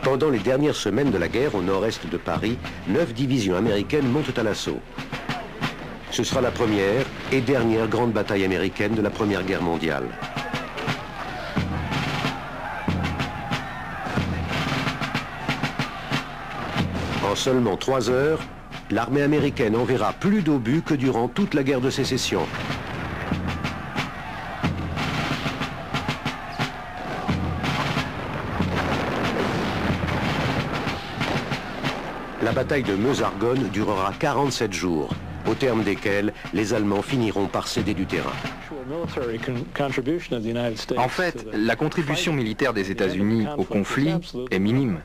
Pendant les dernières semaines de la guerre au nord-est de Paris, 9 divisions américaines montent à l'assaut. Ce sera la première et dernière grande bataille américaine de la Première Guerre mondiale. En seulement 3 heures, l'armée américaine enverra plus d'obus que durant toute la guerre de sécession. La bataille de Meuse-Argonne durera 47 jours, au terme desquels les Allemands finiront par céder du terrain. En fait, la contribution militaire des États-Unis au conflit est minime.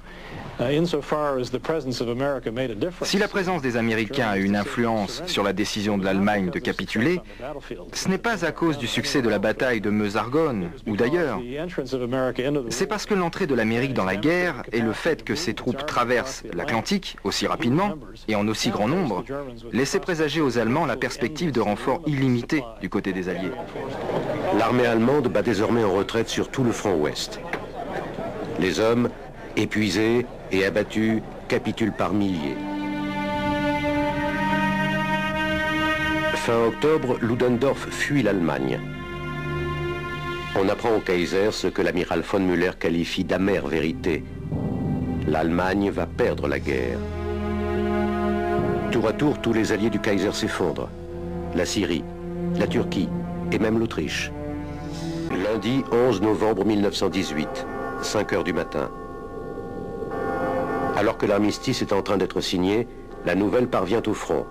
Si la présence des Américains a eu une influence sur la décision de l'Allemagne de capituler, ce n'est pas à cause du succès de la bataille de Meuse-Argonne ou d'ailleurs. C'est parce que l'entrée de l'Amérique dans la guerre et le fait que ses troupes traversent l'Atlantique aussi rapidement et en aussi grand nombre laissaient présager aux Allemands la perspective de renforts illimités du côté des Alliés. L'armée allemande bat désormais en retraite sur tout le front ouest. Les hommes, épuisés et abattus, capitulent par milliers. Fin octobre, Ludendorff fuit l'Allemagne. On apprend au Kaiser ce que l'amiral von Müller qualifie d'amère vérité. L'Allemagne va perdre la guerre. Tour à tour, tous les alliés du Kaiser s'effondrent. La Syrie, la Turquie et même l'Autriche. Lundi 11 novembre 1918, 5 heures du matin. Alors que l'armistice est en train d'être signé, la nouvelle parvient au front.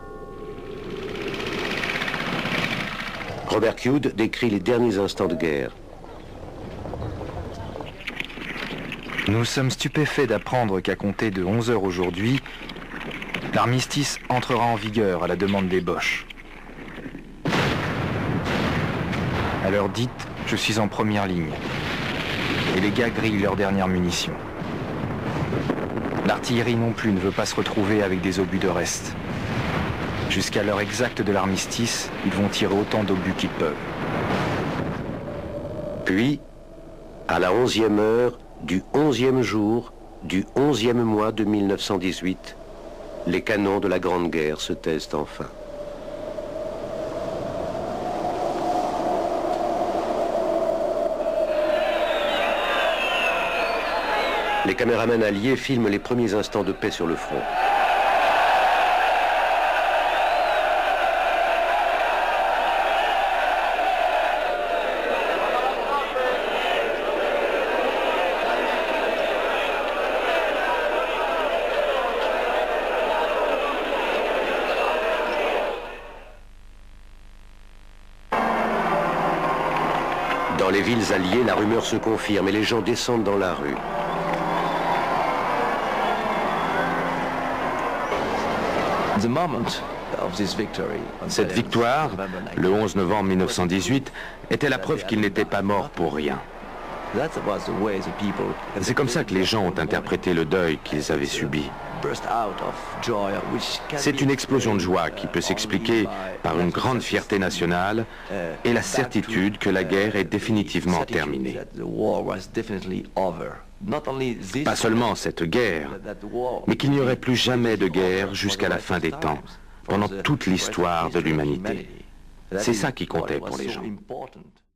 Robert Hughes décrit les derniers instants de guerre. Nous sommes stupéfaits d'apprendre qu'à compter de 11 heures aujourd'hui, l'armistice entrera en vigueur à la demande des Boches. À l'heure dite, je suis en première ligne. Et les gars grillent leurs dernières munitions. L'artillerie non plus ne veut pas se retrouver avec des obus de reste. Jusqu'à l'heure exacte de l'armistice, ils vont tirer autant d'obus qu'ils peuvent. Puis, à la 11e heure du 11e jour du 11e mois de 1918, les canons de la Grande Guerre se taisent enfin. Les caméramans alliés filment les premiers instants de paix sur le front. Dans les villes alliées, la rumeur se confirme et les gens descendent dans la rue. Cette victoire, le 11 novembre 1918, était la preuve qu'ils n'étaient pas morts pour rien. C'est comme ça que les gens ont interprété le deuil qu'ils avaient subi. C'est une explosion de joie qui peut s'expliquer par une grande fierté nationale et la certitude que la guerre est définitivement terminée. Pas seulement cette guerre, mais qu'il n'y aurait plus jamais de guerre jusqu'à la fin des temps, pendant toute l'histoire de l'humanité. C'est ça qui comptait pour les gens.